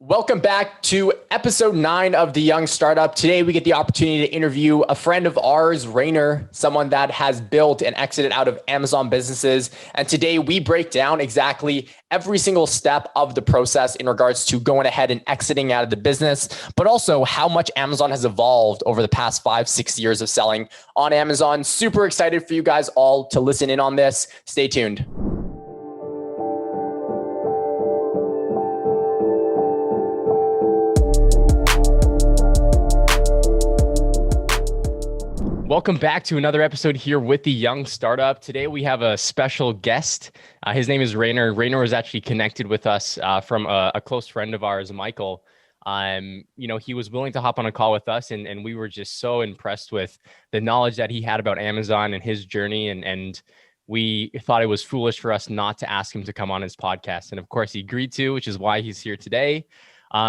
Welcome back to episode 9 of The Young Startup. Today, we get the opportunity to interview a friend of ours, Ranier, someone that has built and exited out of Amazon businesses. And today, we break down exactly every single step of the process in regards to going ahead and exiting out of the business, but also how much Amazon has evolved over the past 5-6 years of selling on Amazon. Super excited for you guys all to listen in on this. Stay tuned. Welcome back to another episode here with The Young Startup. Today we have a special guest. His name is Ranier. Ranier was actually connected with us from a close friend of ours, Michael. He was willing to hop on a call with us, and we were just so impressed with the knowledge that he had about Amazon and his journey. And we thought it was foolish for us not to ask him to come on his podcast. And of course, he agreed to, which is why he's here today.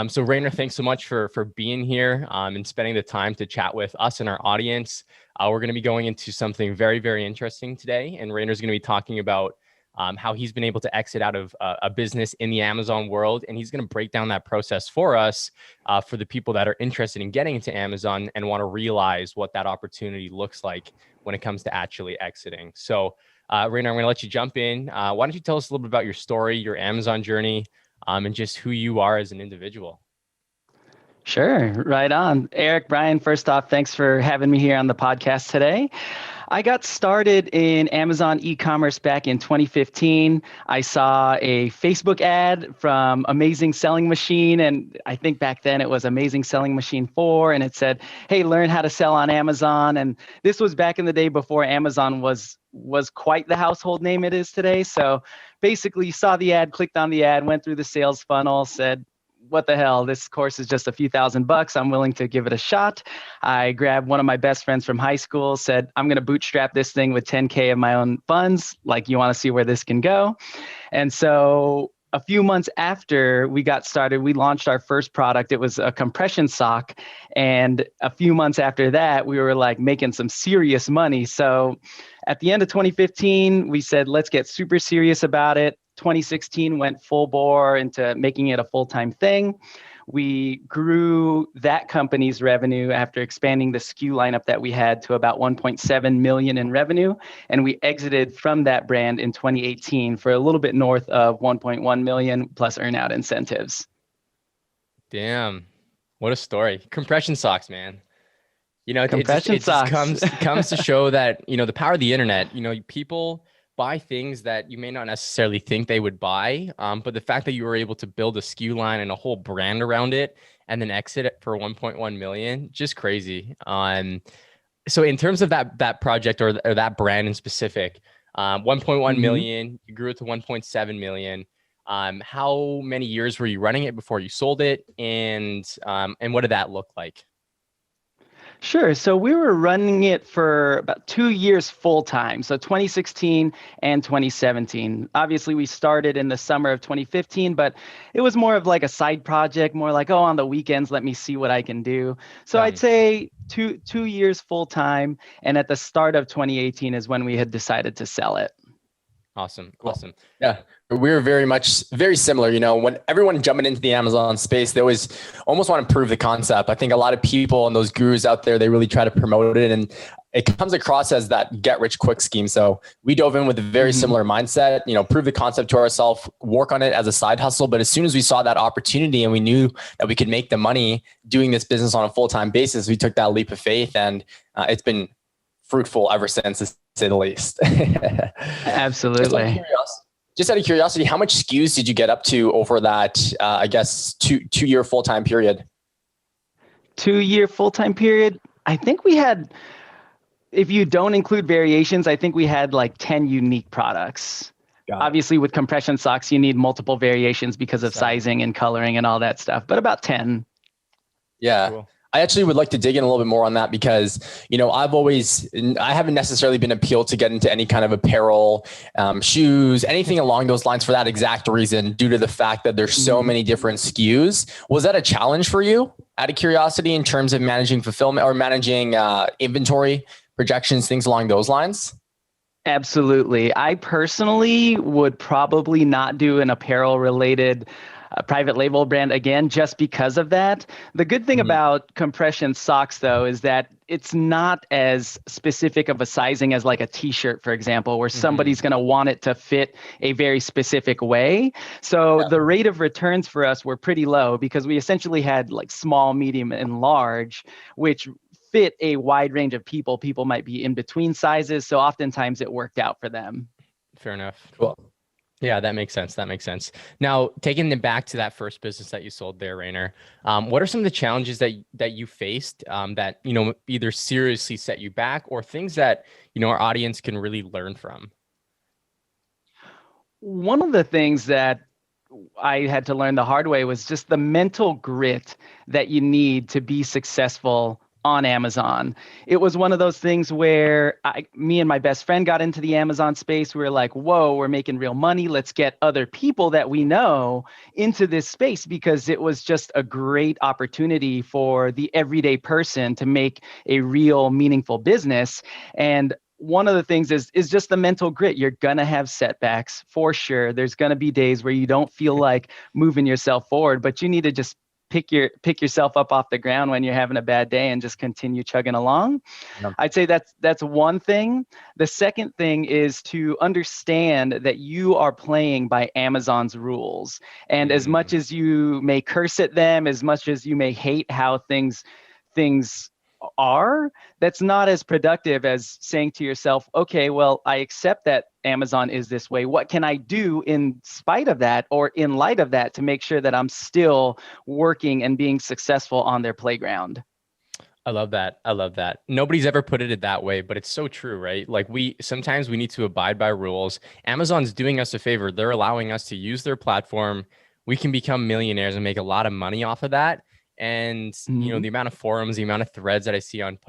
So Ranier, thanks so much for being here and spending the time to chat with us and our audience. We're going to be going into something very, very interesting today. And Ranier's going to be talking about how he's been able to exit out of a business in the Amazon world. And he's going to break down that process for us for the people that are interested in getting into Amazon and want to realize what that opportunity looks like when it comes to actually exiting. So Ranier, I'm going to let you jump in. Why don't you tell us a little bit about your story, your Amazon journey, and just who you are as an individual? Sure. Right on. Eric, Brian, first off, thanks for having me here on the podcast today. I got started in Amazon e-commerce back in 2015. I saw a Facebook ad from Amazing Selling Machine, and I think back then it was Amazing Selling Machine 4, and it said, hey, learn how to sell on Amazon. And this was back in the day before Amazon was quite the household name it is today. So basically saw the ad, clicked on the ad, went through the sales funnel, said, what the hell, this course is just a few $1,000. I'm willing to give it a shot. I grabbed one of my best friends from high school, said, I'm going to bootstrap this thing with 10K of my own funds. Like, you want to see where this can go? And so a few months after we got started, we launched our first product. It was a compression sock. And a few months after that, we were like making some serious money. So at the end of 2015, we said, let's get super serious about it. 2016 went full bore into making it a full-time thing. We grew that company's revenue after expanding the SKU lineup that we had to about 1.7 million in revenue. And we exited from that brand in 2018 for a little bit north of 1.1 million plus earnout incentives. Damn. What a story. Compression socks, man. It socks. just comes to show that, the power of the internet, people buy things that you may not necessarily think they would buy. But the fact that you were able to build a SKU line and a whole brand around it and then exit it for 1.1 million, just crazy. So in terms of that project or that brand in specific, 1.1 million, you grew it to 1.7 million. How many years were you running it before you sold it? And what did that look like? Sure. So we were running it for about 2 years full time. So 2016 and 2017. Obviously, we started in the summer of 2015, but it was more of like a side project, more like, on the weekends, let me see what I can do. So I'd say two years full time. And at the start of 2018 is when we had decided to sell it. Awesome. Cool. Awesome. Yeah. We're very similar. When everyone jumping into the Amazon space, they always almost want to prove the concept. I think a lot of people and those gurus out there, they really try to promote it, and it comes across as that get rich quick scheme. So we dove in with a very similar mindset, prove the concept to ourselves, work on it as a side hustle. But as soon as we saw that opportunity and we knew that we could make the money doing this business on a full-time basis, we took that leap of faith, and it's been fruitful ever since, to say the least. Absolutely. Just out of curiosity, how much SKUs did you get up to over that, two-year full-time period? 2 year full-time period. I think we had, if you don't include variations, I think we had like 10 unique products. Obviously, with compression socks, you need multiple variations because of sizing and coloring and all that stuff, but about 10. Yeah. Cool. I actually would like to dig in a little bit more on that because, I haven't necessarily been appealed to get into any kind of apparel, shoes, anything along those lines for that exact reason, due to the fact that there's so many different SKUs. Was that a challenge for you, out of curiosity, in terms of managing fulfillment or managing inventory projections, things along those lines? Absolutely. I personally would probably not do an apparel related private label brand again, just because of that. The good thing about compression socks, though, is that it's not as specific of a sizing as like a t-shirt, for example, where somebody's going to want it to fit a very specific way. So the rate of returns for us were pretty low because we essentially had like small, medium, and large, which fit a wide range of people. People might be in between sizes. So oftentimes it worked out for them. Fair enough. Cool. Yeah, that makes sense. That makes sense. Now, taking it back to that first business that you sold there, Rainer, what are some of the challenges that you faced that, either seriously set you back or things that, our audience can really learn from? One of the things that I had to learn the hard way was just the mental grit that you need to be successful on Amazon. It was one of those things where me and my best friend got into the Amazon space. We were like, whoa, we're making real money. Let's get other people that we know into this space, because it was just a great opportunity for the everyday person to make a real meaningful business. And one of the things is just the mental grit. You're going to have setbacks for sure. There's going to be days where you don't feel like moving yourself forward, but you need to just pick yourself up off the ground when you're having a bad day and just continue chugging along. Yep. I'd say that's one thing. The second thing is to understand that you are playing by Amazon's rules. And as much as you may curse at them, as much as you may hate how things are, that's not as productive as saying to yourself, okay, well, I accept that Amazon is this way. What can I do in spite of that or in light of that to make sure that I'm still working and being successful on their playground? I love that. I love that. Nobody's ever put it that way, but it's so true, right? Like sometimes we need to abide by rules. Amazon's doing us a favor. They're allowing us to use their platform. We can become millionaires and make a lot of money off of that. And the amount of forums, the amount of threads that I see on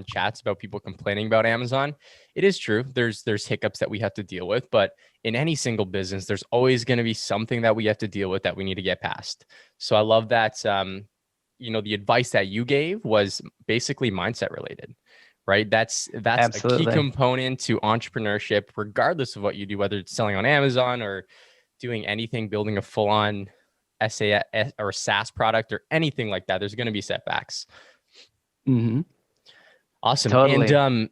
chats about people complaining about Amazon, it is true. There's hiccups that we have to deal with, but in any single business, there's always going to be something that we have to deal with that we need to get past. So I love that. The advice that you gave was basically mindset related, right? That's Absolutely. A key component to entrepreneurship, regardless of what you do, whether it's selling on Amazon or doing anything, building a full-on SAS or SaaS product or anything like that. There's going to be setbacks. Awesome. Totally. And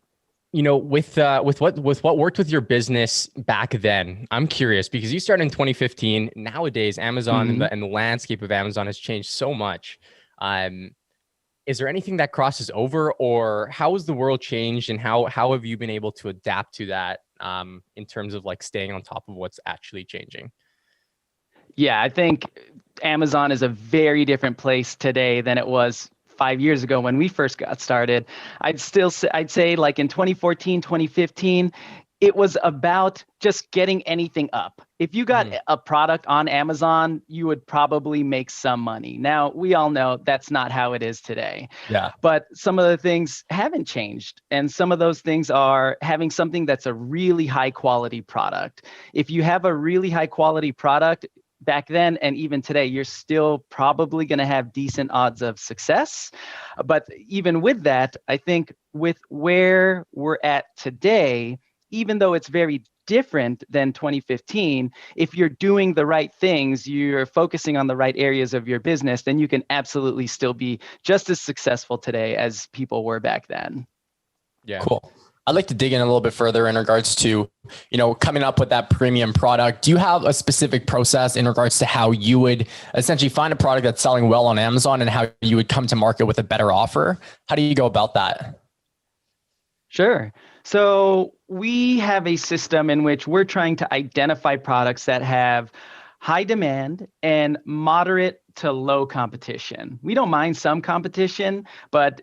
with what worked with your business back then, I'm curious because you started in 2015. Nowadays, Amazon and the landscape of Amazon has changed so much. Is there anything that crosses over, or how has the world changed, and how have you been able to adapt to that in terms of like staying on top of what's actually changing? Yeah, I think Amazon is a very different place today than it was 5 years ago when we first got started. I'd say like in 2014, 2015, it was about just getting anything up. If you got a product on Amazon, you would probably make some money. Now, we all know that's not how it is today. Yeah. But some of the things haven't changed. And some of those things are having something that's a really high quality product. If you have a really high quality product, back then and even today, you're still probably going to have decent odds of success. But even with that, I think with where we're at today, even though it's very different than 2015, if you're doing the right things, you're focusing on the right areas of your business, then you can absolutely still be just as successful today as people were back then. Yeah. Cool. I'd like to dig in a little bit further in regards to, coming up with that premium product. Do you have a specific process in regards to how you would essentially find a product that's selling well on Amazon and how you would come to market with a better offer? How do you go about that? Sure. So we have a system in which we're trying to identify products that have high demand and moderate to low competition. We don't mind some competition, but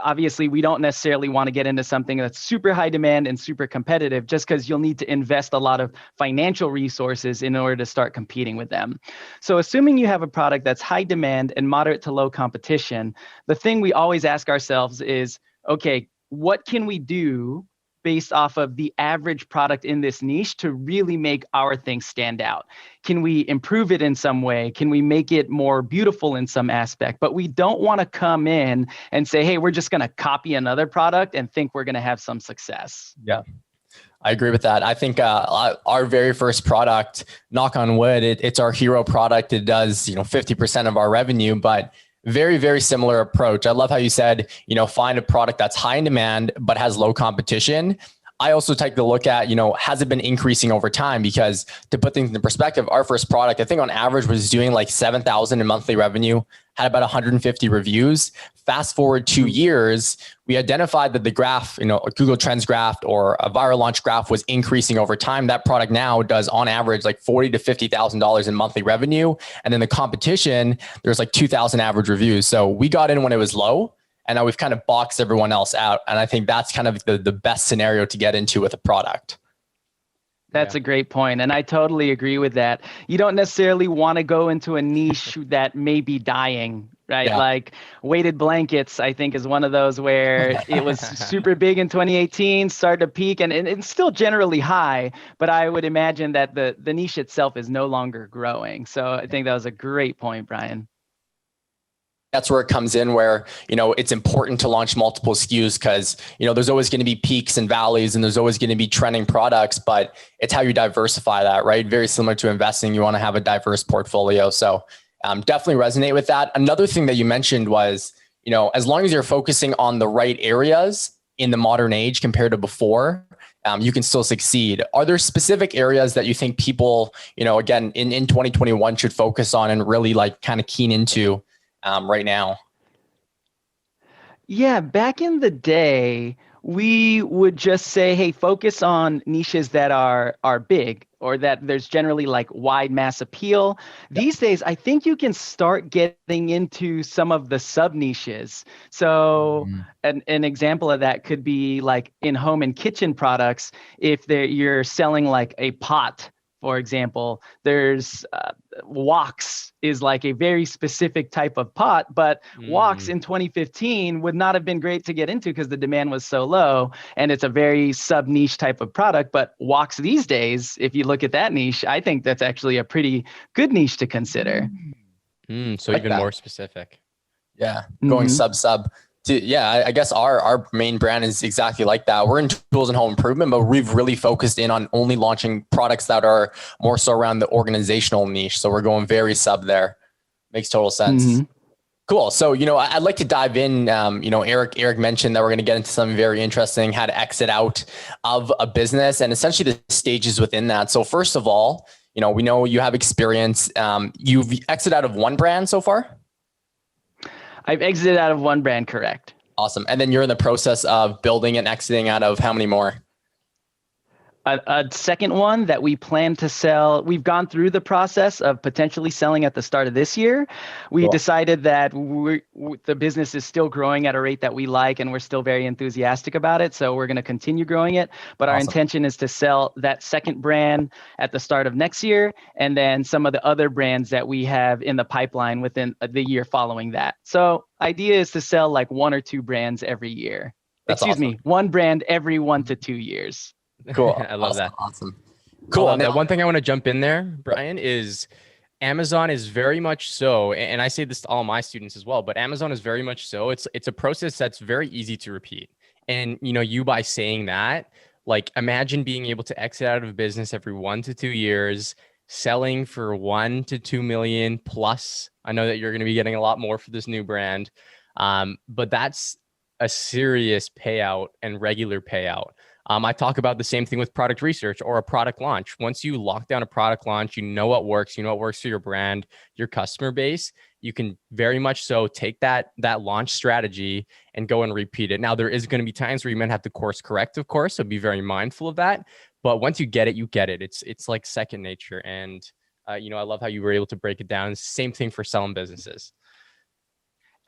obviously, we don't necessarily want to get into something that's super high demand and super competitive just because you'll need to invest a lot of financial resources in order to start competing with them. So assuming you have a product that's high demand and moderate to low competition, the thing we always ask ourselves is, okay, what can we do based off of the average product in this niche to really make our thing stand out? Can we improve it in some way? Can we make it more beautiful in some aspect? But we don't want to come in and say, hey, we're just going to copy another product and think we're going to have some success. Yeah. I agree with that. I think our very first product, knock on wood, it's our hero product. It does, 50% of our revenue, but very, very similar approach. I love how you said, find a product that's high in demand, but has low competition. I also take the look at, has it been increasing over time? Because to put things in perspective, our first product, I think on average was doing like 7,000 in monthly revenue, had about 150 reviews. Fast forward 2 years, we identified that the graph, a Google Trends graph or a viral launch graph was increasing over time. That product now does on average like $40,000 to $50,000 in monthly revenue. And then the competition, there's like 2,000 average reviews. So we got in when it was low. And now we've kind of boxed everyone else out. And I think that's kind of the best scenario to get into with a product. That's a great point. And I totally agree with that. You don't necessarily want to go into a niche that may be dying, right? Yeah. Like weighted blankets, I think, is one of those where it was super big in 2018, started to peak, and it's still generally high. But I would imagine that the niche itself is no longer growing. So I think that was a great point, Brian. That's where it comes in where, it's important to launch multiple SKUs because, there's always going to be peaks and valleys and there's always going to be trending products, but it's how you diversify that, right? Very similar to investing. You want to have a diverse portfolio. So definitely resonate with that. Another thing that you mentioned was, as long as you're focusing on the right areas in the modern age compared to before, you can still succeed. Are there specific areas that you think people, again, in 2021 should focus on and really like kind of keen into right now? Yeah, back in the day, we would just say, hey, focus on niches that are big or that there's generally like wide mass appeal. These days, I think you can start getting into some of the sub niches. So an example of that could be like in home and kitchen products. If you're selling like a pot, for example, there's woks is like a very specific type of pot, but woks in 2015 would not have been great to get into because the demand was so low, and it's a very sub niche type of product. But woks these days, if you look at that niche, I think that's actually a pretty good niche to consider. So like even more specific. Yeah, going sub. I guess our main brand is exactly like that. We're in tools and home improvement, but we've really focused in on only launching products that are more so around the organizational niche. So we're going very sub there. Makes total sense. Cool. So, I'd like to dive in. Eric mentioned that we're going to get into something very interesting, how to exit out of a business and essentially the stages within that. So first of all, we know you have experience. You've exited out of one brand so far? I've exited out of one brand, correct. Awesome. And then you're in the process of building and exiting out of how many more? A second one that we plan to sell. We've gone through the process of potentially selling at the start of this year. We decided that the business is still growing at a rate that we like, and we're still very enthusiastic about it. So we're going to continue growing it. But our intention is to sell that second brand at the start of next year, and then some of the other brands that we have in the pipeline within the year following that. So idea is to sell like one or two brands every year. One brand every 1 to 2 years. Cool. I love that. Awesome. Cool. Now, one thing I want to jump in there, Brian, is Amazon is very much so, and I say this to all my students as well, but Amazon is very much so. It's a process that's very easy to repeat. And, you by saying that, like imagine being able to exit out of a business every 1 to 2 years, selling for 1 to 2 million plus. I know that you're going to be getting a lot more for this new brand. But that's a serious payout and regular payout. I talk about the same thing with product research or a product launch. Once you lock down a product launch, you know what works for your brand, your customer base. You can very much so take that launch strategy and go and repeat it. Now, there is going to be times where you might have to course correct, of course, so be very mindful of that. But once you get it, you get it. It's like second nature. And, I love how you were able to break it down. It's the same thing for selling businesses.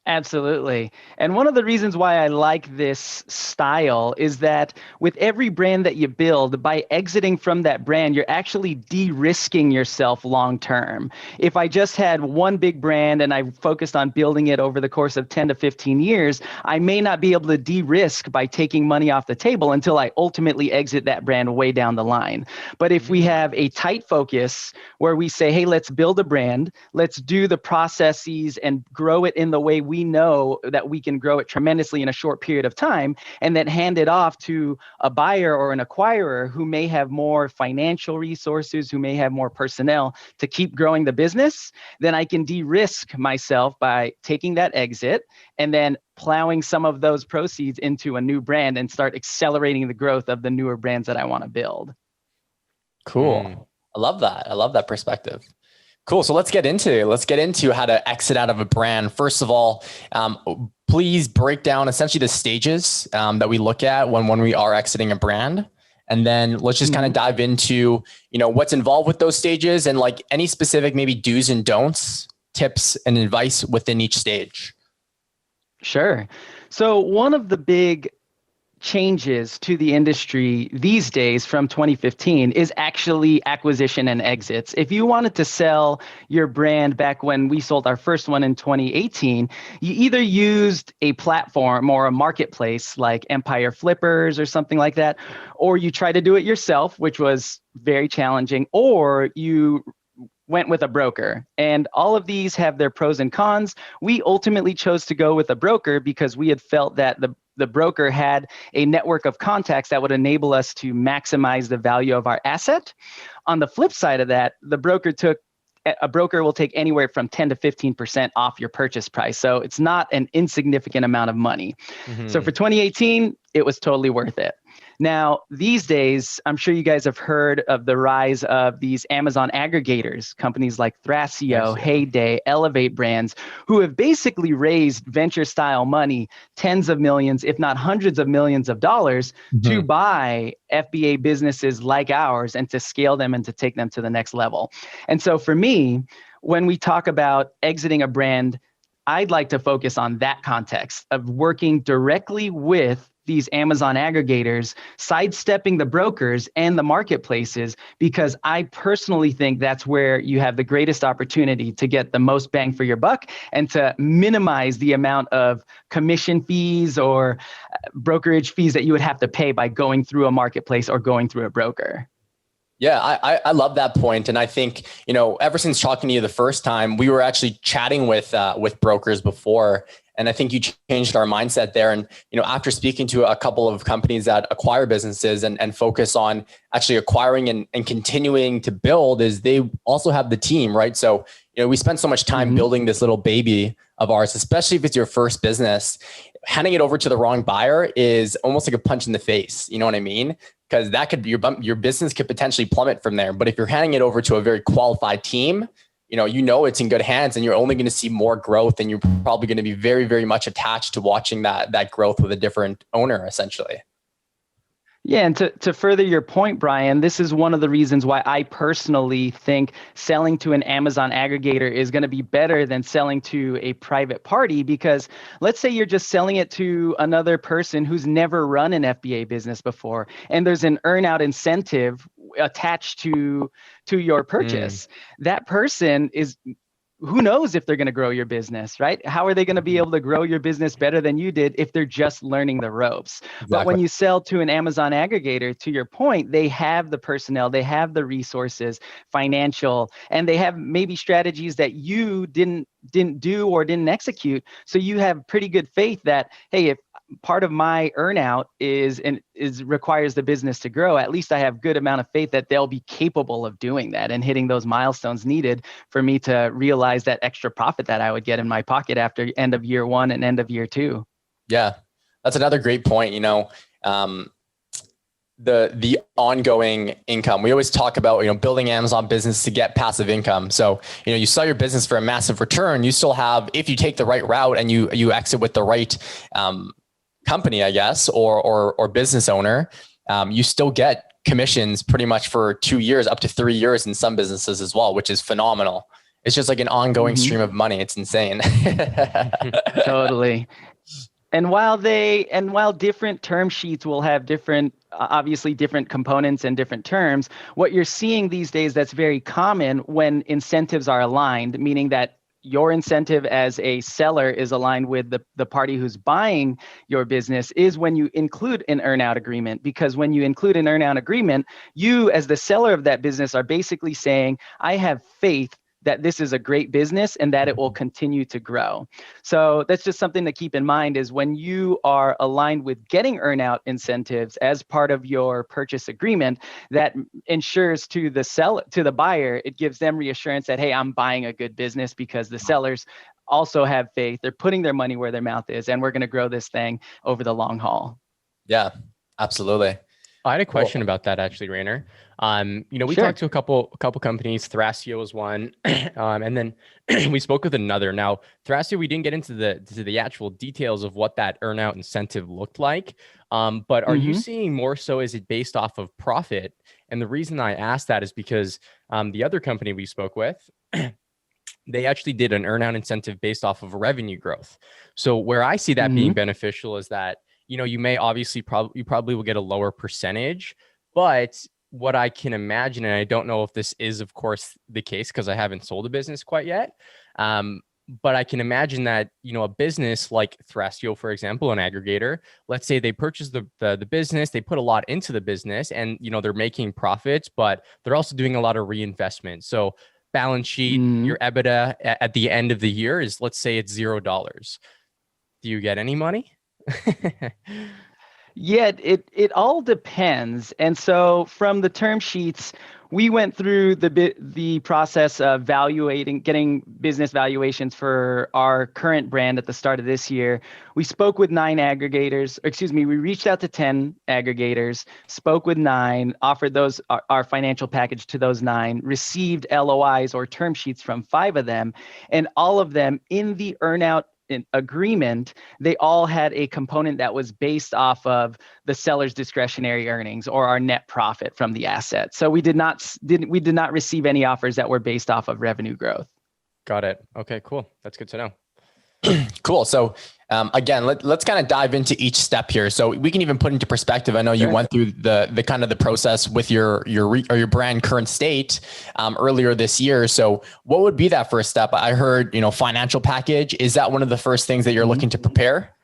Absolutely. And one of the reasons why I like this style is that with every brand that you build, by exiting from that brand, you're actually de-risking yourself long-term. If I just had one big brand and I focused on building it over the course of 10 to 15 years, I may not be able to de-risk by taking money off the table until I ultimately exit that brand way down the line. But if we have a tight focus where we say, hey, let's build a brand, let's do the processes and grow it in the way we we know that we can grow it tremendously in a short period of time, and then hand it off to a buyer or an acquirer who may have more financial resources, who may have more personnel to keep growing the business, then I can de-risk myself by taking that exit and then plowing some of those proceeds into a new brand and start accelerating the growth of the newer brands that I want to build. Cool. I love that. I love that perspective. Cool. So let's get into how to exit out of a brand. First of all, please break down essentially the stages that we look at when we are exiting a brand. And then let's just kind of dive into, what's involved with those stages and like any specific maybe do's and don'ts, tips and advice within each stage. Sure. So one of the big changes to the industry these days from 2015 is actually acquisition and exits. If you wanted to sell your brand back when we sold our first one in 2018, you either used a platform or a marketplace like Empire Flippers or something like that, or you try to do it yourself, which was very challenging, or you went with a broker. And all of these have their pros and cons. We ultimately chose to go with a broker because we had felt that the broker had a network of contacts that would enable us to maximize the value of our asset. On the flip side of that, a broker will take anywhere from 10 to 15% off your purchase price. So it's not an insignificant amount of money. So for 2018, it was totally worth it. Now, these days, I'm sure you guys have heard of the rise of these Amazon aggregators, companies like Thrasio, Heyday, Elevate Brands, who have basically raised venture-style money, tens of millions, if not hundreds of millions of dollars, to buy FBA businesses like ours and to scale them and to take them to the next level. And so for me, when we talk about exiting a brand, I'd like to focus on that context of working directly with these Amazon aggregators, sidestepping the brokers and the marketplaces, because I personally think that's where you have the greatest opportunity to get the most bang for your buck and to minimize the amount of commission fees or brokerage fees that you would have to pay by going through a marketplace or going through a broker. Yeah, I love that point. And I think, ever since talking to you the first time, we were actually chatting with brokers before. And I think you changed our mindset there. And, after speaking to a couple of companies that acquire businesses and focus on actually acquiring and continuing to build, is they also have the team, right? So, we spent so much time building this little baby of ours, especially if it's your first business. Handing it over to the wrong buyer is almost like a punch in the face. You know what I mean? Because that could be your business could potentially plummet from there. But if you're handing it over to a very qualified team, it's in good hands, and you're only going to see more growth, and you're probably going to be very, very much attached to watching that growth with a different owner, essentially. Yeah, and to further your point, Brian, this is one of the reasons why I personally think selling to an Amazon aggregator is going to be better than selling to a private party, because let's say you're just selling it to another person who's never run an FBA business before, and there's an earn-out incentive attached to your purchase. That person is... who knows if they're going to grow your business, right? How are they going to be able to grow your business better than you did if they're just learning the ropes? Exactly. But when you sell to an Amazon aggregator, to your point, they have the personnel, they have the resources, financial, and they have maybe strategies that you didn't do or didn't execute. So you have pretty good faith that, hey, if part of my earnout is requires the business to grow, at least I have good amount of faith that they'll be capable of doing that and hitting those milestones needed for me to realize that extra profit that I would get in my pocket after end of year one and end of year two. Yeah, that's another great point. The ongoing income. We always talk about, building Amazon business to get passive income. So, you sell your business for a massive return. You still have, if you take the right route and you exit with the right company, I guess, or business owner, you still get commissions pretty much for 2 years, up to 3 years in some businesses as well, which is phenomenal. It's just like an ongoing stream of money. It's insane. Totally. And while different term sheets will have obviously different components and different terms, what you're seeing these days that's very common when incentives are aligned, meaning that your incentive as a seller is aligned with the party who's buying your business, is when you include an earnout agreement. Because when you include an earnout agreement, you as the seller of that business are basically saying, I have faith that this is a great business and that it will continue to grow. So that's just something to keep in mind, is when you are aligned with getting earnout incentives as part of your purchase agreement, that ensures to the buyer, it gives them reassurance that, hey, I'm buying a good business, because the sellers also have faith. They're putting their money where their mouth is, and we're going to grow this thing over the long haul. Yeah, absolutely. I had a question about that, actually, Rainer. We Sure. talked to a couple companies. Thrasio was one, and then we spoke with another. Now, Thrasio, we didn't get into the actual details of what that earnout incentive looked like. But are you seeing more so, is it based off of profit? And the reason I asked that is because the other company we spoke with, they actually did an earnout incentive based off of revenue growth. So where I see that being beneficial is that, you may obviously you probably will get a lower percentage, but what I can imagine, and I don't know if this is, of course, the case because I haven't sold a business quite yet. But I can imagine that, a business like Thrasio, for example, an aggregator, let's say they purchase the business, they put a lot into the business, and, they're making profits, but they're also doing a lot of reinvestment. So balance sheet, your EBITDA at the end of the year is, let's say it's $0. Do you get any money? Yeah, it all depends. And so from the term sheets, we went through the process of getting business valuations for our current brand at the start of this year. We spoke with 9 aggregators. We reached out to 10 aggregators, spoke with 9, offered those our financial package to those 9, received LOIs or term sheets from 5 of them, and all of them in the earnout agreement, they all had a component that was based off of the seller's discretionary earnings or our net profit from the asset. So we did not receive any offers that were based off of revenue growth. Got it. Okay, cool. That's good to know. Cool. So again, let's kind of dive into each step here. So we can even put into perspective. I know you went through the kind of the process with your brand current state earlier this year. So what would be that first step? I heard, financial package. Is that one of the first things that you're looking to prepare?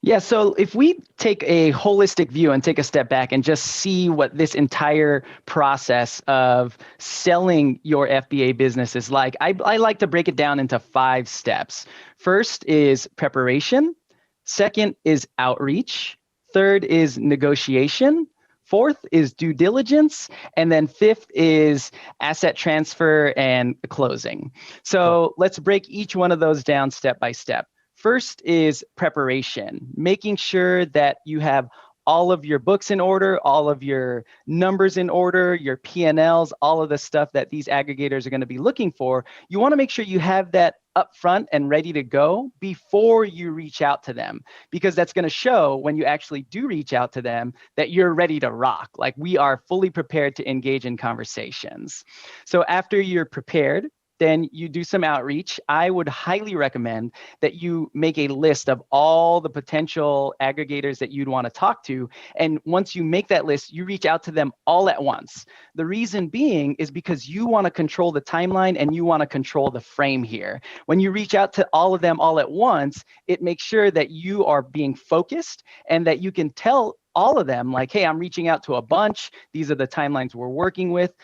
Yeah. So if we take a holistic view and take a step back and just see what this entire process of selling your FBA business is like, I like to break it down into 5 steps. First is preparation. Second is outreach. Third is negotiation. Fourth is due diligence. And then 5th is asset transfer and closing. So let's break each one of those down step by step. First is preparation, making sure that you have all of your books in order, all of your numbers in order, your P&Ls, all of the stuff that these aggregators are going to be looking for. You want to make sure you have that up front and ready to go before you reach out to them, because that's going to show when you actually do reach out to them that you're ready to rock. Like, we are fully prepared to engage in conversations. So after you're prepared, then you do some outreach. I would highly recommend that you make a list of all the potential aggregators that you'd want to talk to. And once you make that list, you reach out to them all at once. The reason being is because you want to control the timeline and you want to control the frame here. When you reach out to all of them all at once, it makes sure that you are being focused and that you can tell all of them, like, hey, I'm reaching out to a bunch. These are the timelines we're working with.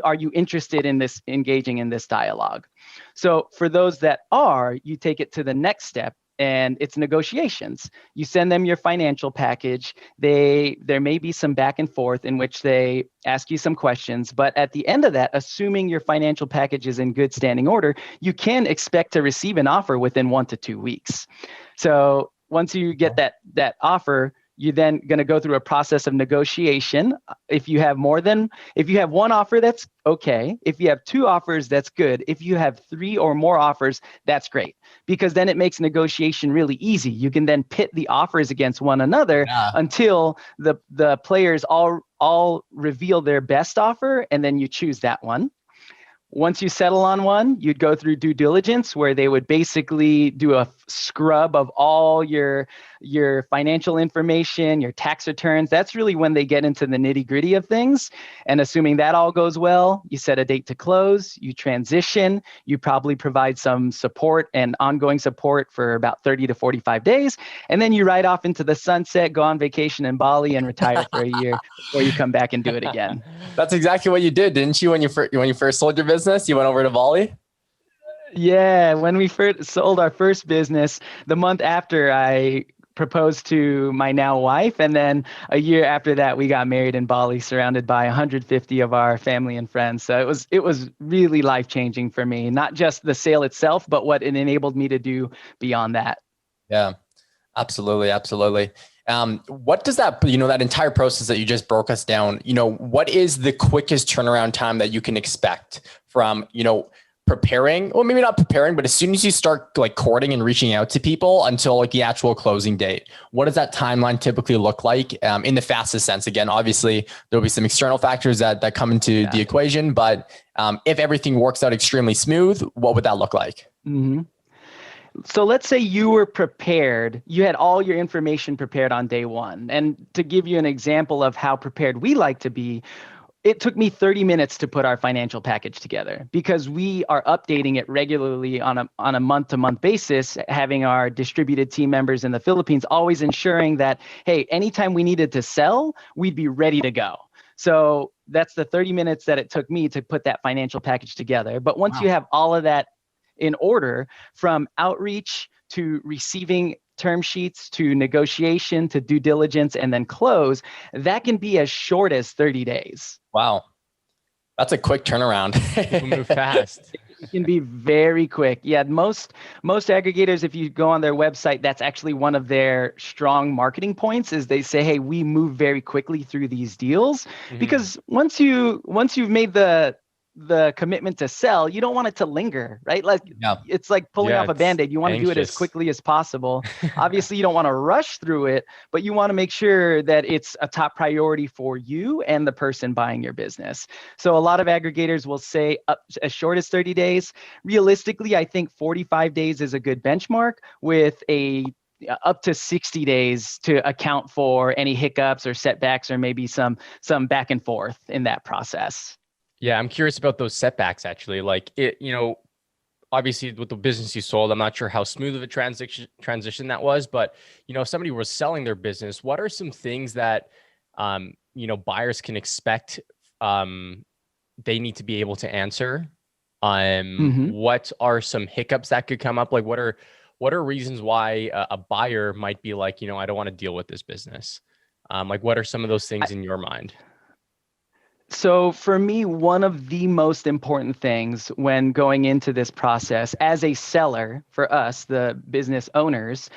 Are you interested in this, engaging in this dialogue? So for those that are, you take it to the next step, and it's negotiations. You send them your financial package. There may be some back and forth in which they ask you some questions, but at the end of that, assuming your financial package is in good standing order, you can expect to receive an offer within 1 to 2 weeks. So once you get that offer, you're then going to go through a process of negotiation. If you have one offer, that's okay. If you have 2 offers, that's good. If you have 3 or more offers, that's great, because then it makes negotiation really easy. You can then pit the offers against one another until the players all reveal their best offer, and then you choose that one. Once you settle on one, you'd go through due diligence, where they would basically do a scrub of all your financial information, your tax returns. That's really when they get into the nitty-gritty of things. And assuming that all goes well, you set a date to close, you transition, you probably provide some support and ongoing support for about 30 to 45 days. And then you ride off into the sunset, go on vacation in Bali, and retire for a year before you come back and do it again. That's exactly what you did, didn't you, when you first sold your business? business? You went over to Bali? Yeah, when we first sold our first business, the month after I proposed to my now wife, and then a year after that, we got married in Bali, surrounded by 150 of our family and friends. So it was really life-changing for me, not just the sale itself, but what it enabled me to do beyond that. Yeah, absolutely, absolutely. What does that, that entire process that you just broke us down, what is the quickest turnaround time that you can expect from, preparing, or maybe not preparing, but as soon as you start like courting and reaching out to people until like the actual closing date? What does that timeline typically look like in the fastest sense? Again, obviously there'll be some external factors that come into the equation, but if everything works out extremely smooth, what would that look like? Mm-hmm. So let's say you were prepared, you had all your information prepared on day one. And to give you an example of how prepared we like to be, it took me 30 minutes to put our financial package together because we are updating it regularly on a month-to-month basis, having our distributed team members in the Philippines, always ensuring that, hey, anytime we needed to sell, we'd be ready to go. So that's the 30 minutes that it took me to put that financial package together. But once you have all of that in order, from outreach to receiving term sheets to negotiation to due diligence and then close, that can be as short as 30 days. Wow. That's a quick turnaround. People move fast. It can be very quick. Yeah, most aggregators, if you go on their website, that's actually one of their strong marketing points is they say, hey, we move very quickly through these deals. Because once you've made the commitment to sell, you don't want it to linger, right? Like it's like pulling off a Band-Aid. You want to do it as quickly as possible. Obviously, you don't want to rush through it, but you want to make sure that it's a top priority for you and the person buying your business. So a lot of aggregators will say up as short as 30 days. Realistically, I think 45 days is a good benchmark with up to 60 days to account for any hiccups or setbacks or maybe some back and forth in that process. Yeah, I'm curious about those setbacks actually. Like it, obviously with the business you sold, I'm not sure how smooth of a transition that was, but if somebody was selling their business, what are some things that buyers can expect they need to be able to answer? What are some hiccups that could come up? Like what are reasons why a buyer might be like, I don't want to deal with this business? Like what are some of those things in your mind? So for me, one of the most important things when going into this process as a seller for us, the business owners,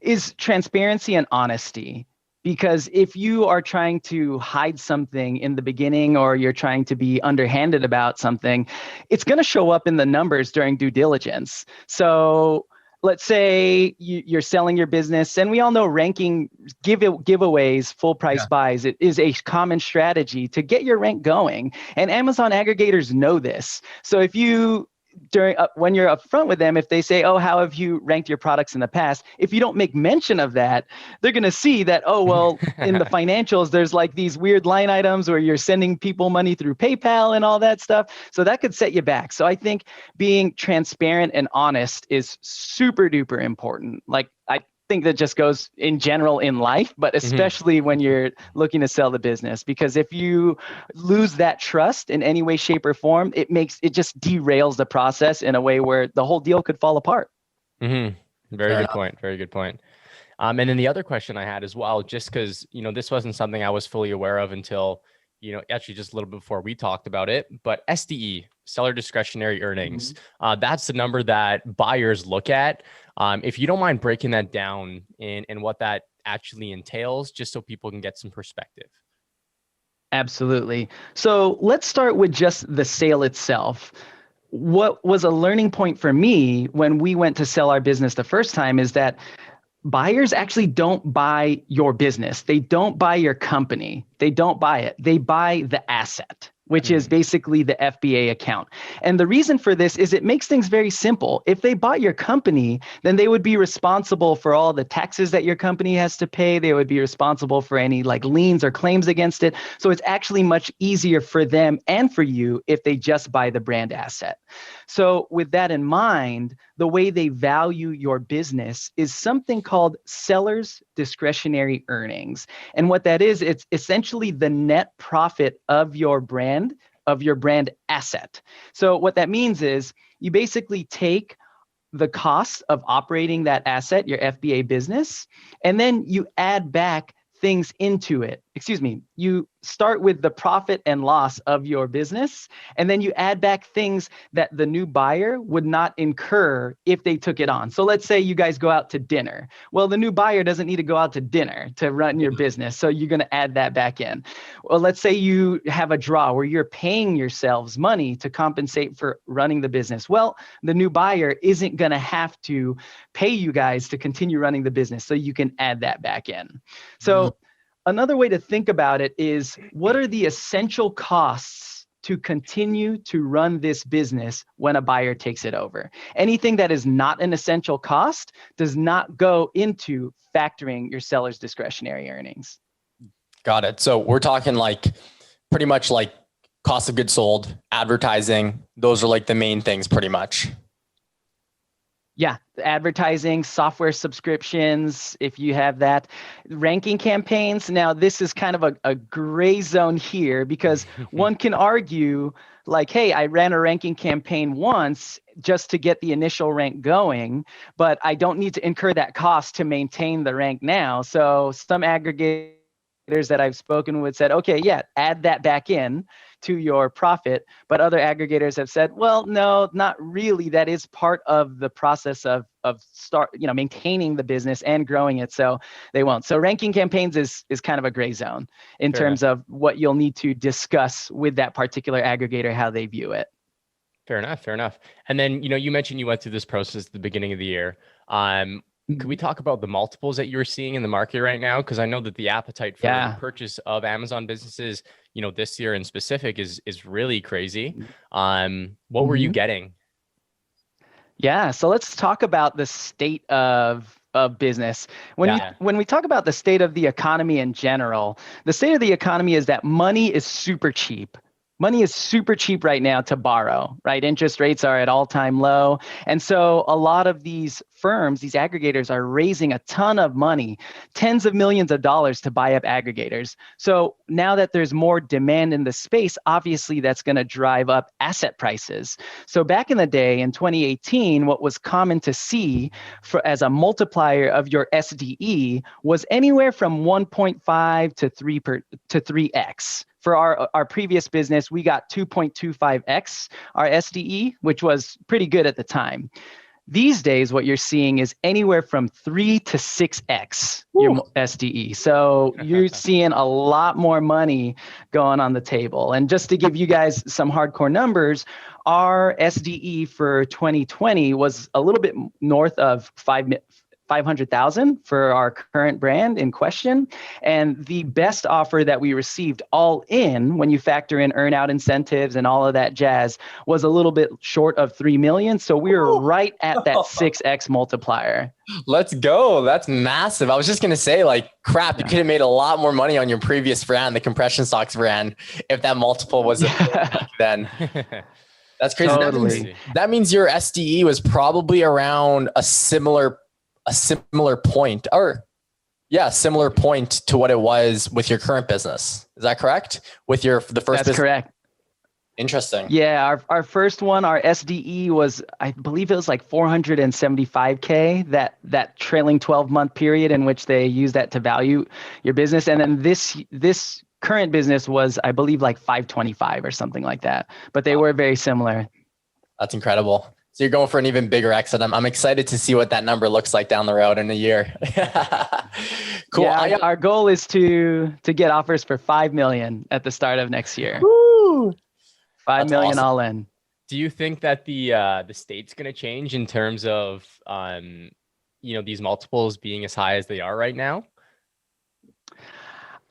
is transparency and honesty. Because if you are trying to hide something in the beginning or you're trying to be underhanded about something, it's going to show up in the numbers during due diligence. So let's say you're selling your business, and we all know ranking giveaways, full price buys, it is a common strategy to get your rank going. And Amazon aggregators know this. So if you when you're upfront with them, if they say, oh, how have you ranked your products in the past? If you don't make mention of that, they're going to see that, oh, well, in the financials, there's like these weird line items where you're sending people money through PayPal and all that stuff. So that could set you back. So I think being transparent and honest is super duper important. Like I think that just goes in general in life, but especially when you're looking to sell the business, because if you lose that trust in any way, shape, or form, it just derails the process in a way where the whole deal could fall apart. Very good point. Very good point. And then the other question I had as well, just because, this wasn't something I was fully aware of until, actually just a little bit before we talked about it, but SDE, seller discretionary earnings, that's the number that buyers look at. If you don't mind breaking that down and what that actually entails, just so people can get some perspective. Absolutely. So let's start with just the sale itself. What was a learning point for me when we went to sell our business the first time is that buyers actually don't buy your business. They don't buy your company. They don't buy it. They buy the asset, which is basically the FBA account. And the reason for this is it makes things very simple. If they bought your company, then they would be responsible for all the taxes that your company has to pay. They would be responsible for any like liens or claims against it. So it's actually much easier for them and for you if they just buy the brand asset. So with that in mind, the way they value your business is something called seller's discretionary earnings. And what that is, it's essentially the net profit of your brand of your brand asset. So what that means is you basically take the cost of operating that asset, your FBA business, and then you add back things into it. You start with the profit and loss of your business, and then you add back things that the new buyer would not incur if they took it on. So let's say you guys go out to dinner. Well, the new buyer doesn't need to go out to dinner to run your business. So you're going to add that back in. Well, let's say you have a draw where you're paying yourselves money to compensate for running the business. Well, the new buyer isn't going to have to pay you guys to continue running the business. So you can add that back in. So another way to think about it is, what are the essential costs to continue to run this business when a buyer takes it over? Anything that is not an essential cost does not go into factoring your seller's discretionary earnings. Got it. So we're talking like pretty much like cost of goods sold, advertising. Those are like the main things pretty much. Yeah, advertising, software subscriptions, if you have that, ranking campaigns. Now, this is kind of a gray zone here, because one can argue like, hey, I ran a ranking campaign once just to get the initial rank going, but I don't need to incur that cost to maintain the rank now. So some aggregators that I've spoken with said, okay, yeah, add that back in to your profit. But other aggregators have said, well, no, not really. That is part of the process of maintaining the business and growing it. So they won't. So ranking campaigns is kind of a gray zone in terms of what you'll need to discuss with that particular aggregator, how they view it. Fair enough. And then, you mentioned you went through this process at the beginning of the year. Could we talk about the multiples that you're seeing in the market right now? Because I know that the appetite for the purchase of Amazon businesses, this year in specific is really crazy. What were you getting? Yeah, so let's talk about the state of business. When we talk about the state of the economy in general, the state of the economy is that money is super cheap. Money is super cheap right now to borrow, right? Interest rates are at all-time low. And so a lot of these firms, these aggregators, are raising a ton of money, tens of millions of dollars to buy up aggregators. So now that there's more demand in the space, obviously that's going to drive up asset prices. So back in the day, in 2018, what was common to see as a multiplier of your SDE was anywhere from 1.5 to 3x. For our previous business, we got 2.25x our SDE, which was pretty good at the time. These days, what you're seeing is anywhere from 3 to 6x your SDE. So you're seeing a lot more money going on the table. And just to give you guys some hardcore numbers, our SDE for 2020 was a little bit north of 500,000 for our current brand in question. And the best offer that we received all in, when you factor in earnout incentives and all of that jazz, was a little bit short of 3 million. So we were right at that 6x multiplier. Let's go. That's massive. I was just going to say, like, crap, you could have made a lot more money on your previous brand, the compression stocks brand, if that multiple was then. That's crazy. Totally. That means your SDE was probably around a similar point, similar point to what it was with your current business. Is that correct? With the first That's business? Correct. Interesting. Yeah, our first one, our SDE was, I believe it was like 475K, that trailing 12-month period in which they use that to value your business. And then this current business was, I believe, like 525 or something like that. But they were very similar. That's incredible. So you're going for an even bigger exit. I'm excited to see what that number looks like down the road in a year. Cool. Yeah, our goal is to get offers for 5 million at the start of next year. Woo! 5 million awesome. all in. Do you think that the state's going to change in terms of these multiples being as high as they are right now?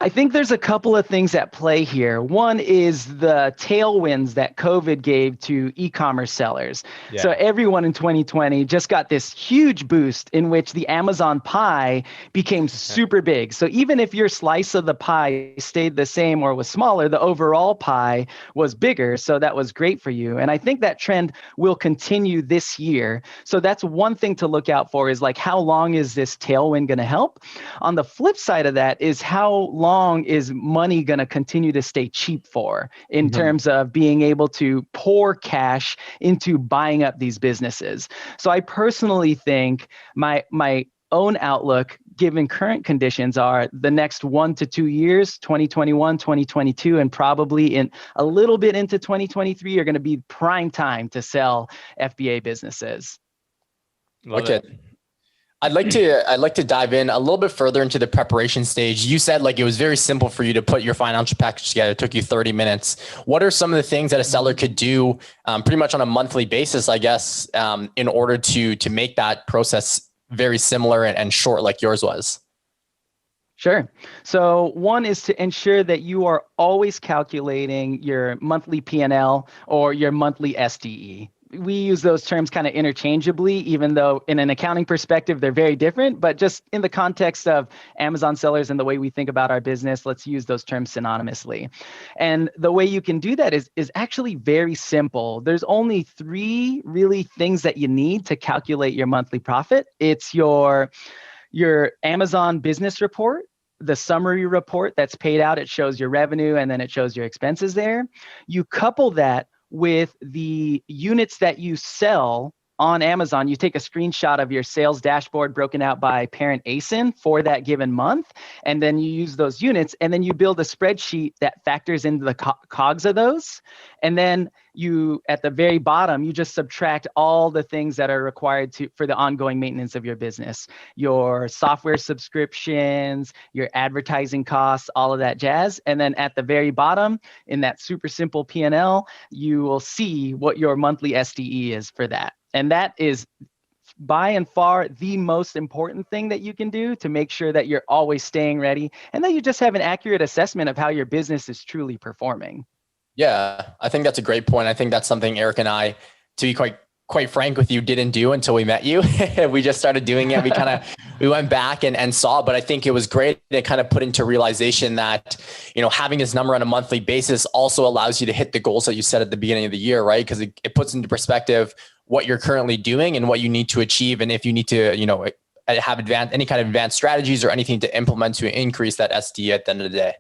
I think there's a couple of things at play here. One is the tailwinds that COVID gave to e-commerce sellers. Yeah. So everyone in 2020 just got this huge boost in which the Amazon pie became super big. So even if your slice of the pie stayed the same or was smaller, the overall pie was bigger. So that was great for you. And I think that trend will continue this year. So that's one thing to look out for, is like, how long is this tailwind going to help? On the flip side of that is how long is money going to continue to stay cheap for in terms of being able to pour cash into buying up these businesses? So I personally think my own outlook, given current conditions, are the next 1 to 2 years, 2021, 2022, and probably in a little bit into 2023 are going to be prime time to sell FBA businesses. Love it. I'd like to dive in a little bit further into the preparation stage. You said like it was very simple for you to put your financial package together. It took you 30 minutes. What are some of the things that a seller could do pretty much on a monthly basis, I guess, in order to make that process very similar and short like yours was? Sure. So one is to ensure that you are always calculating your monthly P&L or your monthly SDE. We use those terms kind of interchangeably, even though in an accounting perspective, they're very different. But just in the context of Amazon sellers and the way we think about our business, let's use those terms synonymously. And the way you can do that is actually very simple. There's only 3 really things that you need to calculate your monthly profit. It's your Amazon business report, the summary report that's paid out. It shows your revenue and then it shows your expenses there. You couple that with the units that you sell on Amazon. You take a screenshot of your sales dashboard broken out by parent ASIN for that given month, and then you use those units, and then you build a spreadsheet that factors into the COGS of those. And then you, at the very bottom, you just subtract all the things that are required for the ongoing maintenance of your business, your software subscriptions, your advertising costs, all of that jazz. And then at the very bottom, in that super simple P&L, you will see what your monthly SDE is for that. And that is by and far the most important thing that you can do to make sure that you're always staying ready and that you just have an accurate assessment of how your business is truly performing. Yeah, I think that's a great point. I think that's something Eric and I, to be quite frank with you, didn't do until we met you. We just started doing it. We went back and saw, but I think it was great. It kind of put into realization that, having this number on a monthly basis also allows you to hit the goals that you set at the beginning of the year, right? Because it puts into perspective what you're currently doing and what you need to achieve. And if you need to, have any kind of advanced strategies or anything to implement to increase that SD at the end of the day.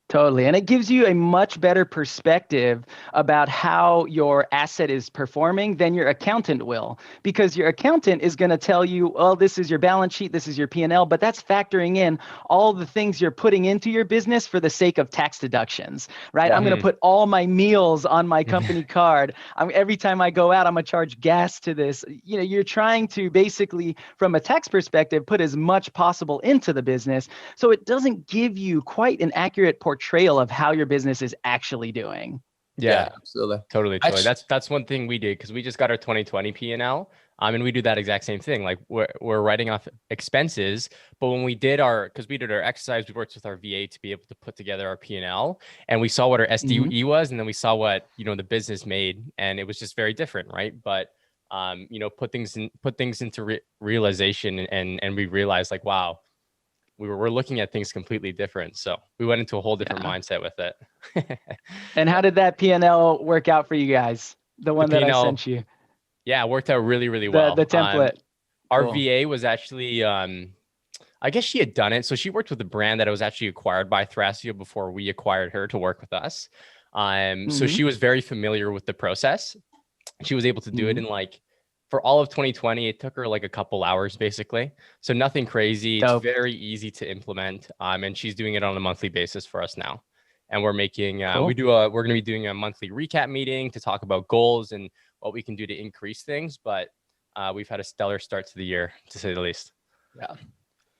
Totally. And it gives you a much better perspective about how your asset is performing than your accountant will, because your accountant is going to tell you, oh, this is your balance sheet, this is your P&L, but that's factoring in all the things you're putting into your business for the sake of tax deductions, right? I'm going to put all my meals on my company card. Every time I go out, I'm going to charge gas to this. You're trying to basically, from a tax perspective, put as much possible into the business. So it doesn't give you quite an accurate portrayal of how your business is actually doing. Yeah, absolutely. Totally. That's one thing we did, because we just got our 2020 P&L. And we do that exact same thing. Like we're writing off expenses, but when we did our exercise, we worked with our VA to be able to put together our P&L, and we saw what our SDE was, and then we saw what, the business made, and it was just very different. Right. But, put things into realization, and we realized like, wow, we're looking at things completely different. So we went into a whole different mindset with it. And how did that P&L work out for you guys? The one that I sent you. Yeah, it worked out really, really well. The template. Our VA was actually, I guess she had done it. So she worked with a brand that was actually acquired by Thrasio before we acquired her to work with us. So she was very familiar with the process. She was able to do it in for all of 2020, it took her like a couple hours basically. So nothing crazy. Dope. It's very easy to implement. And she's doing it on a monthly basis for us now. And we're making, cool. We're going to be doing a monthly recap meeting to talk about goals and what we can do to increase things. But we've had a stellar start to the year, to say the least. Yeah.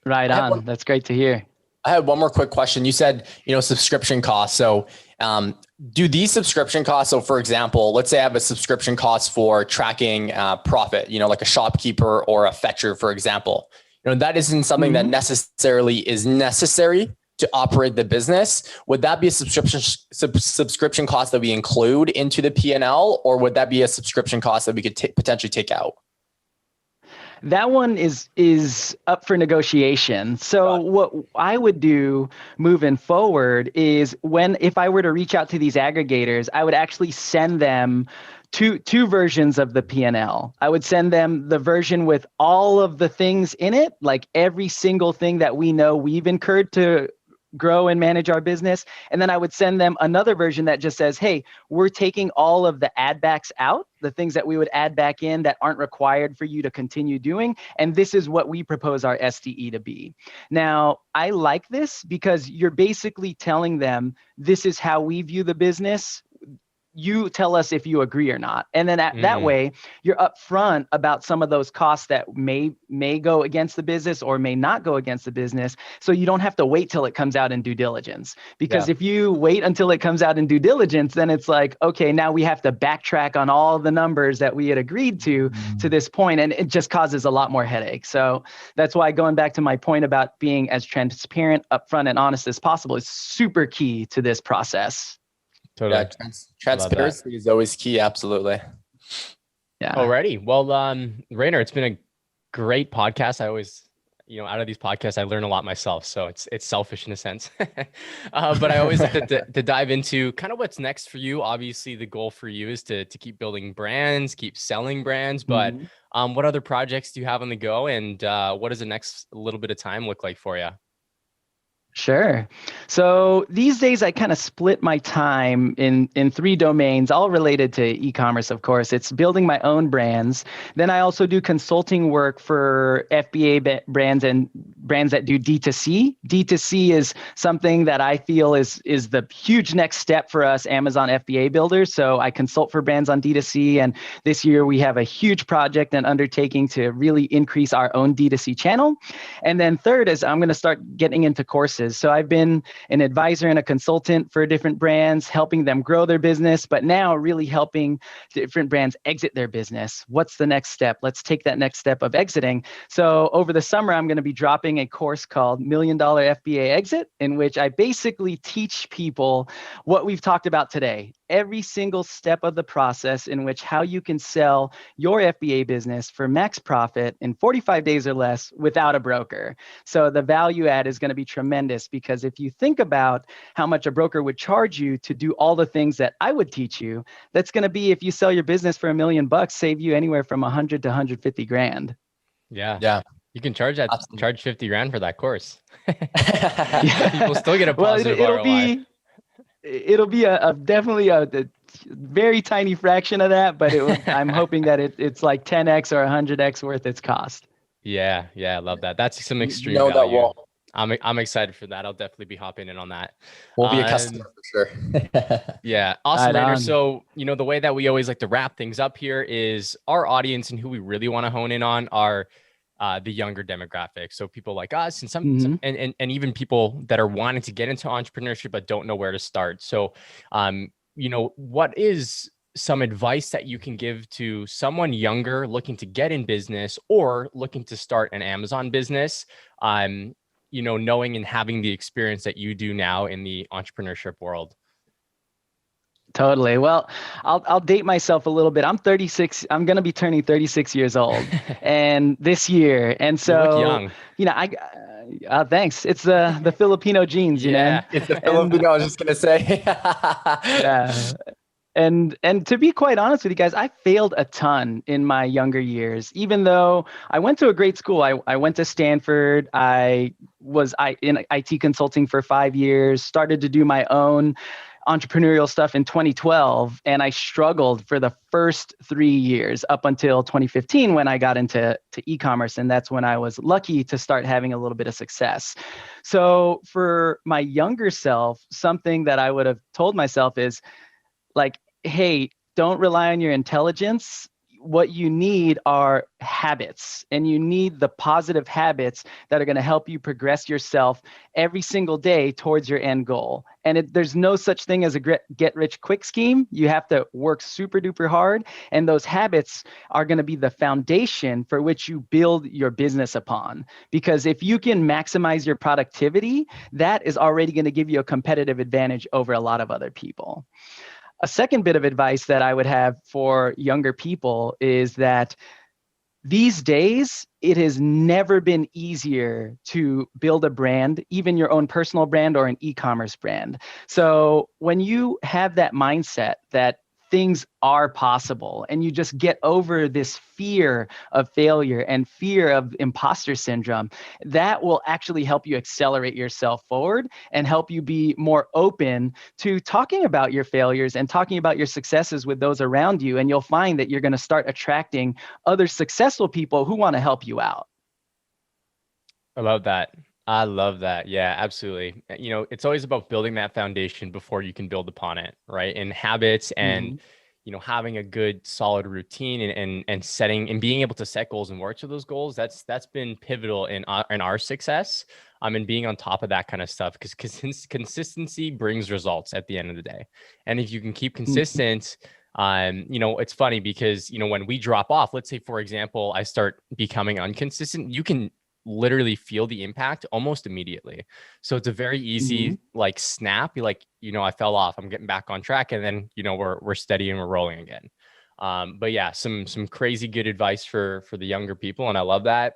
Right on. That's great to hear. I had one more quick question. You said, subscription costs. So do these subscription costs, so for example, let's say I have a subscription cost for tracking profit, like a shopkeeper or a fetcher, for example, that isn't something that necessarily is necessary to operate the business. Would that be a subscription cost that we include into the P&L, or would that be a subscription cost that we could potentially take out? That one is up for negotiation. So what I would do moving forward is if I were to reach out to these aggregators, I would actually send them two versions of the P&L. I would send them the version with all of the things in it, like every single thing that we know we've incurred to grow and manage our business. And then I would send them another version that just says, hey, we're taking all of the add backs out, the things that we would add back in that aren't required for you to continue doing. And this is what we propose our SDE to be. Now, I like this because you're basically telling them, this is how we view the business. You tell us if you agree or not. And then that way, you're upfront about some of those costs that may go against the business or may not go against the business. So you don't have to wait till it comes out in due diligence. Because if you wait until it comes out in due diligence, then it's like, okay, now we have to backtrack on all the numbers that we had agreed to this point, and it just causes a lot more headache. So that's why, going back to my point about being as transparent, upfront, and honest as possible is super key to this process. Totally. Yeah, transparency is always key. Absolutely. Yeah. Alrighty. Well, Ranier, it's been a great podcast. I always, out of these podcasts, I learn a lot myself. So it's selfish in a sense, but I always like to dive into kind of what's next for you. Obviously, the goal for you is to keep building brands, keep selling brands. But what other projects do you have on the go, and what does the next little bit of time look like for you? Sure. So these days I kind of split my time in 3 domains, all related to e-commerce, of course. It's building my own brands. Then I also do consulting work for FBA brands and brands that do D2C. D2C is something that I feel is the huge next step for us Amazon FBA builders. So I consult for brands on D2C, and this year we have a huge project and undertaking to really increase our own D2C channel. And then third is I'm going to start getting into courses. So I've been an advisor and a consultant for different brands, helping them grow their business, but now really helping different brands exit their business. What's the next step? Let's take that next step of exiting. So over the summer, I'm going to be dropping a course called $1 Million FBA Exit, in which I basically teach people what we've talked about today. Every single step of the process in which how you can sell your FBA business for max profit in 45 days or less without a broker. So the value add is going to be tremendous, because if you think about how much a broker would charge you to do all the things that I would teach you, that's going to be, if you sell your business for $1 million, save you anywhere from 100 to 150 grand. Yeah. You can charge 50 grand for that course. People still get a positive ROI. It'll be definitely a very tiny fraction of that, but I'm hoping that it's like 10x or 100x worth its cost. Yeah, I love that. That's some extreme value. I'm excited for that. I'll definitely be hopping in on that. We'll be a customer for sure. Yeah, awesome, Ranier. So, the way that we always like to wrap things up here is our audience, and who we really want to hone in on are the younger demographic. So people like us, and some and even people that are wanting to get into entrepreneurship but don't know where to start. So, what is some advice that you can give to someone younger looking to get in business or looking to start an Amazon business? Knowing and having the experience that you do now in the entrepreneurship world. Totally. Well, I'll date myself a little bit. I'm 36. I'm going to be turning 36 years old and this year. And so, you look young. Thanks. It's the Filipino genes, It's the Filipino, I was just going to say. Yeah. And to be quite honest with you guys, I failed a ton in my younger years. Even though I went to a great school, I went to Stanford. I was in IT consulting for 5 years, started to do my own entrepreneurial stuff in 2012, and I struggled for the first 3 years up until 2015 when I got into e-commerce, and that's when I was lucky to start having a little bit of success. So for my younger self, something that I would have told myself is like, hey, don't rely on your intelligence. What you need are habits, and you need the positive habits that are going to help you progress yourself every single day towards your end goal. And there's no such thing as a get rich quick scheme. You have to work super duper hard. And those habits are going to be the foundation for which you build your business upon. Because if you can maximize your productivity, that is already going to give you a competitive advantage over a lot of other people. A second bit of advice that I would have for younger people is that these days, it has never been easier to build a brand, even your own personal brand or an e-commerce brand. So when you have that mindset that things are possible, and you just get over this fear of failure and fear of imposter syndrome, that will actually help you accelerate yourself forward and help you be more open to talking about your failures and talking about your successes with those around you. And you'll find that you're going to start attracting other successful people who want to help you out. I love that. I love that. Yeah, absolutely. It's always about building that foundation before you can build upon it, right? And habits and, having a good solid routine and setting and being able to set goals and work to those goals. That's been pivotal in our success. And being on top of that kind of stuff, because consistency brings results at the end of the day. And if you can keep consistent, it's funny because, when we drop off, let's say, for example, I start becoming inconsistent, you can literally feel the impact almost immediately. So it's a very easy like snap. You're like, I fell off, I'm getting back on track. And then, we're steady and we're rolling again. But yeah, some crazy good advice for the younger people. And I love that.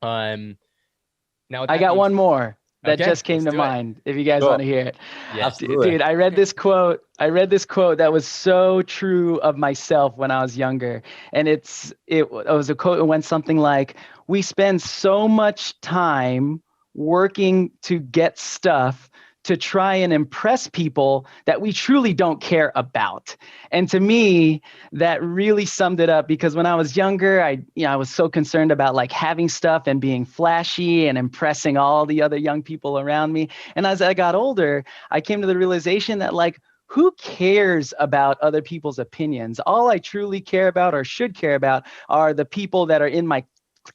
Now I got one more that just came to mind, if you guys want to hear it. Yeah, dude, I read this quote that was so true of myself when I was younger. And it was a quote that went something like, we spend so much time working to get stuff to try and impress people that we truly don't care about. And to me, that really summed it up, because when I was younger, I was so concerned about like having stuff and being flashy and impressing all the other young people around me. And as I got older, I came to the realization that like, who cares about other people's opinions? All I truly care about or should care about are the people that are in my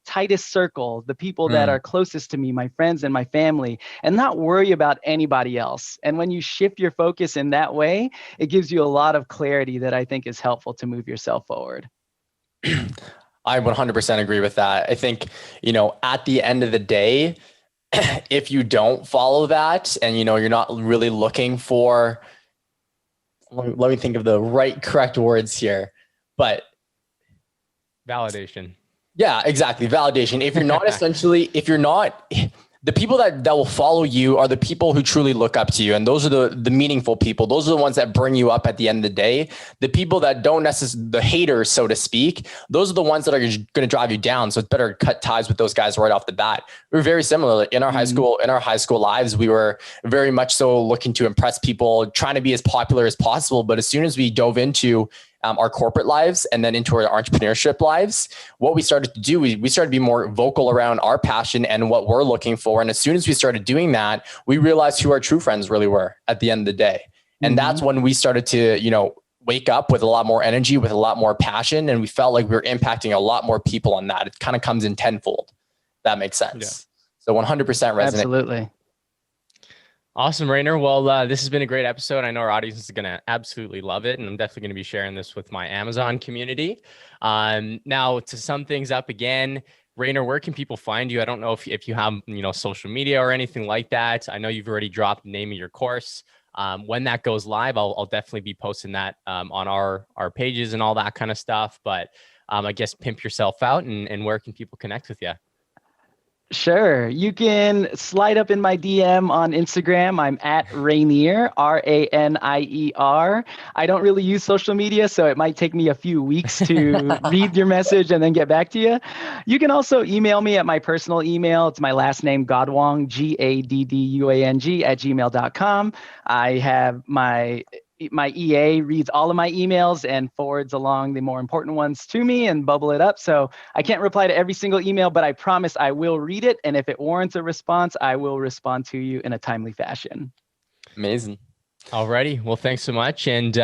tightest circle, the people that are closest to me, my friends and my family, and not worry about anybody else. And when you shift your focus in that way, it gives you a lot of clarity that I think is helpful to move yourself forward. I 100% agree with that. I think, at the end of the day, if you don't follow that and, you're not really looking for, let me think of the correct words here, but validation. Yeah, exactly. Validation. If you're not, the people that will follow you are the people who truly look up to you. And those are the meaningful people. Those are the ones that bring you up at the end of the day. The people that don't necessarily, the haters, so to speak, those are the ones that are going to drive you down. So it's better to cut ties with those guys right off the bat. We were very similar in our high school lives. We were very much so looking to impress people, trying to be as popular as possible. But as soon as we dove into our corporate lives and then into our entrepreneurship lives, what we started to do, we started to be more vocal around our passion and what we're looking for. And as soon as we started doing that, we realized who our true friends really were at the end of the day. And that's when we started to, wake up with a lot more energy, with a lot more passion. And we felt like we were impacting a lot more people on that. It kind of comes in tenfold. That makes sense. Yeah. So 100% resonate. Absolutely. Awesome, Ranier. Well, this has been a great episode. I know our audience is going to absolutely love it, and I'm definitely going to be sharing this with my Amazon community. Now, to sum things up again, Ranier, where can people find you? I don't know if you have social media or anything like that. I know you've already dropped the name of your course. When that goes live, I'll definitely be posting that on our pages and all that kind of stuff. But I guess pimp yourself out, and where can people connect with you? Sure. You can slide up in my DM on Instagram. I'm at Ranier, Ranier. I don't really use social media, so it might take me a few weeks to read your message and then get back to you. You can also email me at my personal email. It's my last name, Gadduang, Gadduang @gmail.com. I have my EA reads all of my emails and forwards along the more important ones to me and bubble it up. So I can't reply to every single email, but I promise I will read it. And if it warrants a response, I will respond to you in a timely fashion. Amazing. Alrighty. Well, thanks so much. And